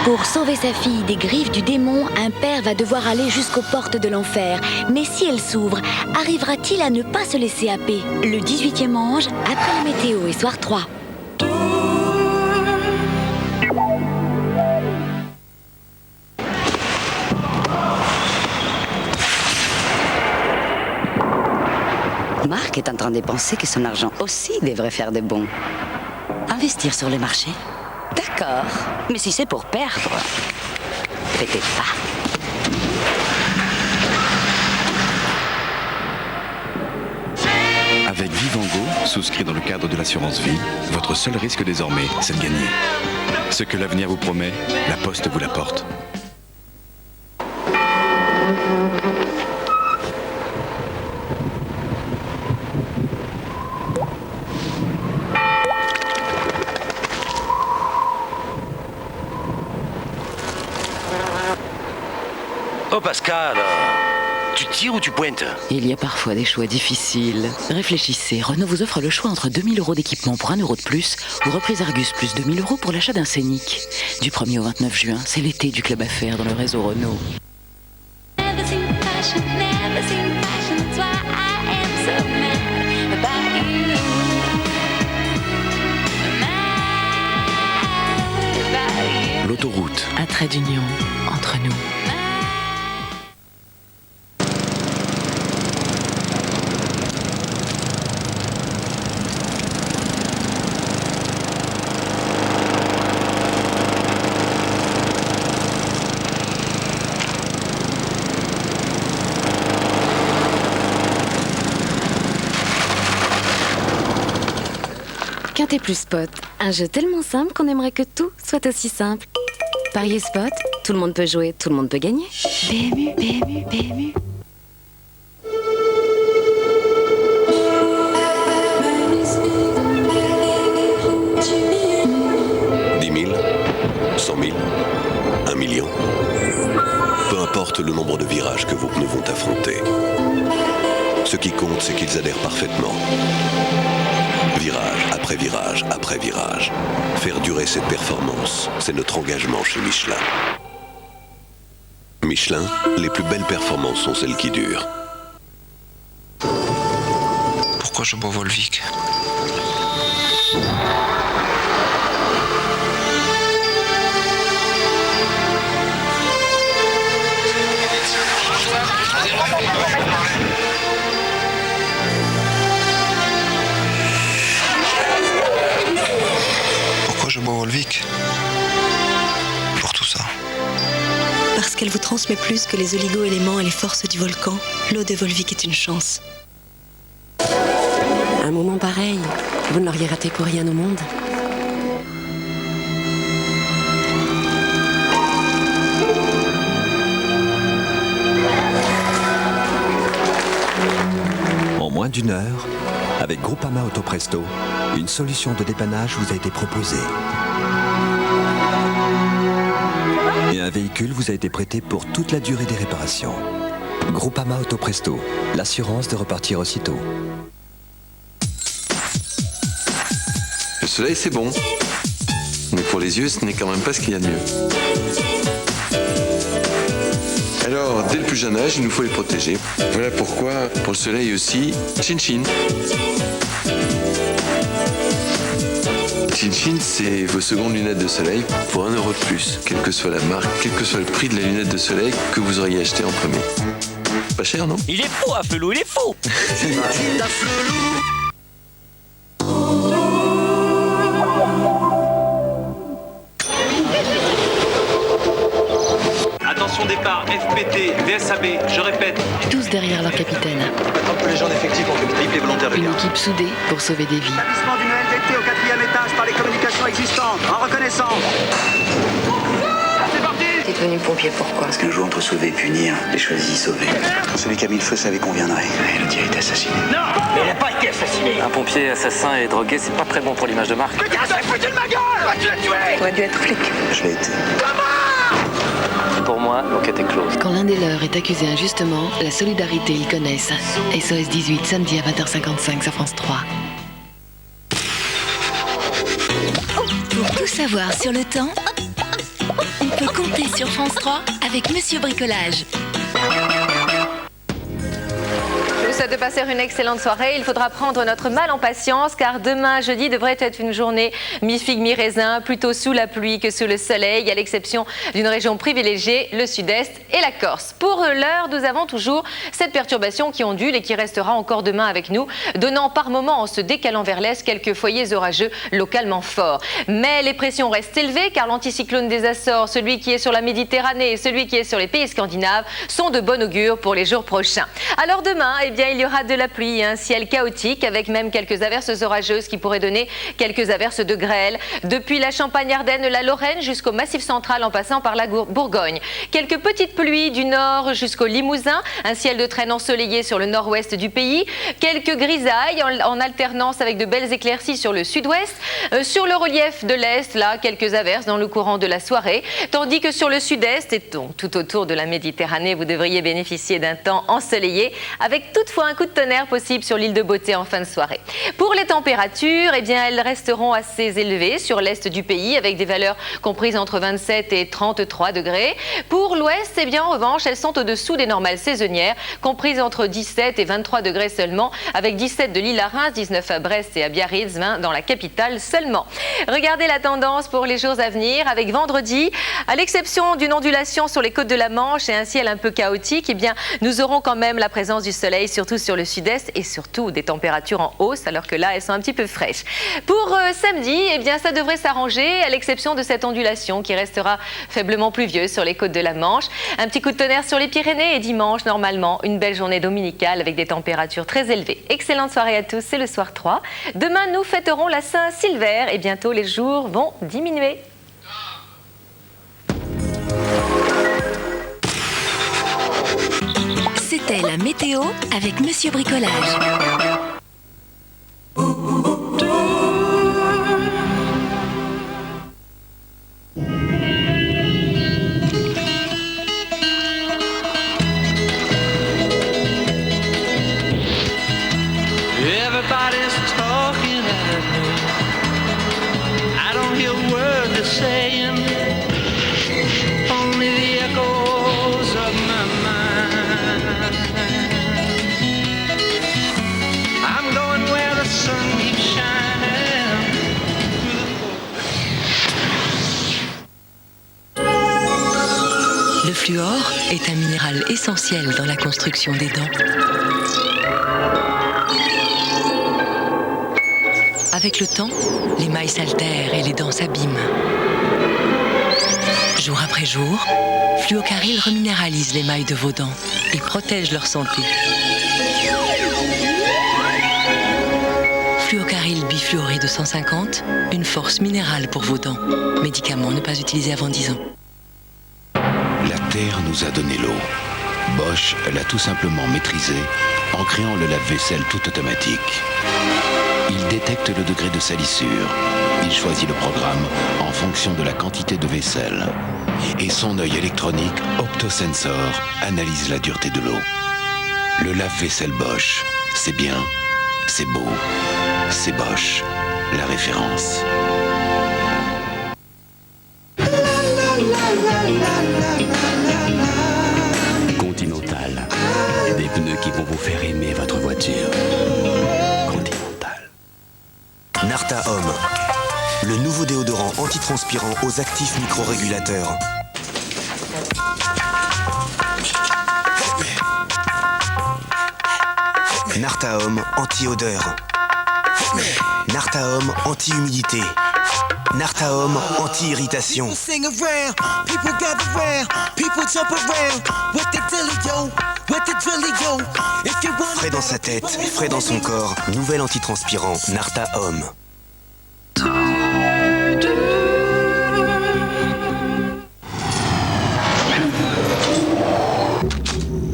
Pour sauver sa fille des griffes du démon, un père va devoir aller jusqu'aux portes de l'enfer. Mais si elles s'ouvrent, arrivera-t-il à ne pas se laisser happer? Le 18e ange, après la météo et soir 3. Marc est en train de penser que son argent aussi devrait faire des bons. Investir sur le marché? D'accord, mais si c'est pour perdre, peut-être pas. Avec Vivango, souscrit dans le cadre de l'assurance vie, votre seul risque désormais, c'est de gagner. Ce que l'avenir vous promet, la Poste vous l'apporte. Oh Pascal, tu tires ou tu pointes? Il y a parfois des choix difficiles. Réfléchissez, Renault vous offre le choix entre 2000 € d'équipement pour 1 € de plus ou reprise Argus plus 2000 € pour l'achat d'un Scénic. Du 1er au 29 juin, c'est l'été du club à faire dans le réseau Renault. L'autoroute. Un trait d'union entre nous. Quintet plus Spot, un jeu tellement simple qu'on aimerait que tout soit aussi simple. Parier Spot, tout le monde peut jouer, tout le monde peut gagner. PMU, PMU, PMU. Cent mille, 1 million. Peu importe le nombre de virages que vos pneus vont affronter. Ce qui compte, c'est qu'ils adhèrent parfaitement. Virage après virage après virage. Faire durer cette performance, c'est notre engagement chez Michelin. Michelin, les plus belles performances sont celles qui durent. Pourquoi je bois Volvic? Pourquoi je bois Volvic? Pour tout ça. Parce qu'elle vous transmet plus que les oligo-éléments et les forces du volcan, l'eau de Volvic est une chance. Un moment pareil, vous ne l'auriez raté pour rien au monde. En moins d'1 heure, avec Groupama Autopresto, une solution de dépannage vous a été proposée. Et un véhicule vous a été prêté pour toute la durée des réparations. Groupama Autopresto, l'assurance de repartir aussitôt. Le soleil, c'est bon. Mais pour les yeux, ce n'est quand même pas ce qu'il y a de mieux. Alors, dès le plus jeune âge, il nous faut les protéger. Voilà pourquoi, pour le soleil aussi, Chin Chin. Chin Chin, c'est vos secondes lunettes de soleil pour 1 € de plus, quelle que soit la marque, quel que soit le prix de la lunette de soleil que vous auriez acheté en premier. Pas cher, non? Il est faux, Afflelou, il est faux. Attention départ, FPT, VSAB, je répète. Tous derrière leur capitaine. Tant que les gens d'effectifs ont fait triple et volontaires de Une garde. équipe soudée pour sauver des vies. Établissement d'une LDT au 4e étage par les communications existantes. En reconnaissance. C'est parti. T'es devenu pompier, pourquoi? Parce qu'un jour, entre sauver et punir, j'ai choisi sauver. Celui qui a mis le feu savait qu'on viendrait. Et le tir a été assassiné. Non, mais il n'a pas été assassiné. Un pompier assassin et drogué, c'est pas très bon pour l'image de marque. Mais qu'est-ce que tu foutu de ma gueule? Tu l'as tué. T'aurais dû être flic. Je l'ai été. Pour moi, l'enquête est close. Quand l'un des leurs est accusé injustement, la solidarité ils connaissent. SOS 18, samedi à 20h55 sur France 3. Pour tout savoir sur le temps, peut compter sur France 3 avec Monsieur Bricolage. Je vous souhaite de passer une excellente soirée. Il faudra prendre notre mal en patience car demain, jeudi, devrait être une journée mi-figue, mi-raisin, plutôt sous la pluie que sous le soleil, à l'exception d'une région privilégiée, le sud-est et la Corse. Pour l'heure, nous avons toujours cette perturbation qui ondule et qui restera encore demain avec nous, donnant par moments, en se décalant vers l'est, quelques foyers orageux localement forts. Mais les pressions restent élevées car l'anticyclone des Açores, celui qui est sur la Méditerranée et celui qui est sur les pays scandinaves, sont de bon augure pour les jours prochains. Alors demain, eh bien, il y aura de la pluie, un ciel chaotique avec même quelques averses orageuses qui pourraient donner quelques averses de grêle. Depuis la Champagne-Ardenne, la Lorraine jusqu'au Massif central en passant par la Bourgogne. Quelques petites pluies du nord jusqu'au Limousin, un ciel de traîne ensoleillé sur le nord-ouest du pays. Quelques grisailles en alternance avec de belles éclaircies sur le sud-ouest. Sur le relief de l'est, là, quelques averses dans le courant de la soirée. Tandis que sur le sud-est et donc tout autour de la Méditerranée, vous devriez bénéficier d'un temps ensoleillé avec toutefois un coup de tonnerre possible sur l'île de Beauté en fin de soirée. Pour les températures, eh bien, elles resteront assez élevées sur l'est du pays avec des valeurs comprises entre 27 et 33 degrés. Pour l'ouest, eh bien, en revanche, elles sont au-dessous des normales saisonnières, comprises entre 17 et 23 degrés seulement, avec 17 de Lille à Reims, 19 à Brest et à Biarritz, 20 dans la capitale seulement. Regardez la tendance pour les jours à venir avec vendredi, à l'exception d'une ondulation sur les côtes de la Manche et un ciel un peu chaotique, eh bien, nous aurons quand même la présence du soleil, surtout sur le sud-est et surtout des températures en hausse, alors que là, elles sont un petit peu fraîches. Pour samedi, eh bien, ça devrait s'arranger, à l'exception de cette ondulation qui restera faiblement pluvieuse sur les côtes de la Manche. Un petit coup de tonnerre sur les Pyrénées et dimanche, normalement, une belle journée dominicale avec des températures très élevées. Excellente soirée à tous, c'est le soir 3. Demain, nous fêterons la Saint-Silver et bientôt les jours vont diminuer. C'était la météo avec Monsieur Bricolage. Everybody's talking at me. I don't hear a word they're saying. Only the echoes of my mind. I'm going where the sun keeps shining. Le fluor est un minéral essentiel dans la construction des dents. Avec le temps, l'émail s'altère et les dents s'abîment. Jour après jour, Fluocaril reminéralise l'émail de vos dents et protège leur santé. Fluocaril bifluoré de 150, une force minérale pour vos dents. Médicament ne pas utilisé avant 10 ans. La Terre nous a donné l'eau. Bosch l'a tout simplement maîtrisée en créant le lave-vaisselle tout automatique. Il détecte le degré de salissure. Il choisit le programme en fonction de la quantité de vaisselle. Et son œil électronique, Optosensor, analyse la dureté de l'eau. Le lave-vaisselle Bosch, c'est bien, c'est beau, c'est Bosch, la référence. Continental, des pneus qui vont vous faire aimer votre voiture. Narta Homme, le nouveau déodorant antitranspirant aux actifs microrégulateurs. Narta Homme anti-odeur. Narta Homme anti-humidité. Narta Homme anti-irritation. Frais dans sa tête, frais dans son corps. Nouvel antitranspirant, Narta Homme.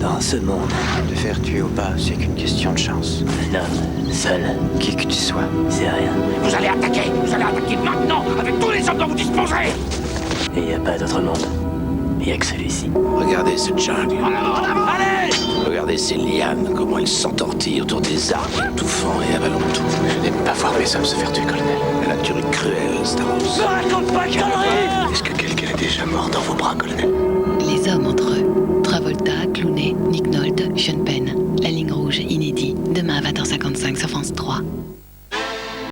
Dans ce monde, te faire tuer ou pas, c'est qu'une question de chance. Un homme, seul, qui que tu sois, c'est rien. Vous allez attaquer maintenant avec tous les hommes dont vous disposez. Et il n'y a pas d'autre monde. Il n'y a que celui-ci. Regardez ce jungle. Allez! Regardez ces lianes, comment elles s'entortillent autour des arbres, étouffant et avalant tout. Je n'aime pas voir mes hommes se faire tuer, colonel. La nature est cruelle, Staros. Ne raconte pas de conneries! Est-ce que quelqu'un qu'elle est déjà morte dans vos bras, colonel. Les hommes entre eux. Travolta, Clooney, Nick Nolte, Sean Penn. La ligne rouge, inédit. Demain à 20h55 sur France 3.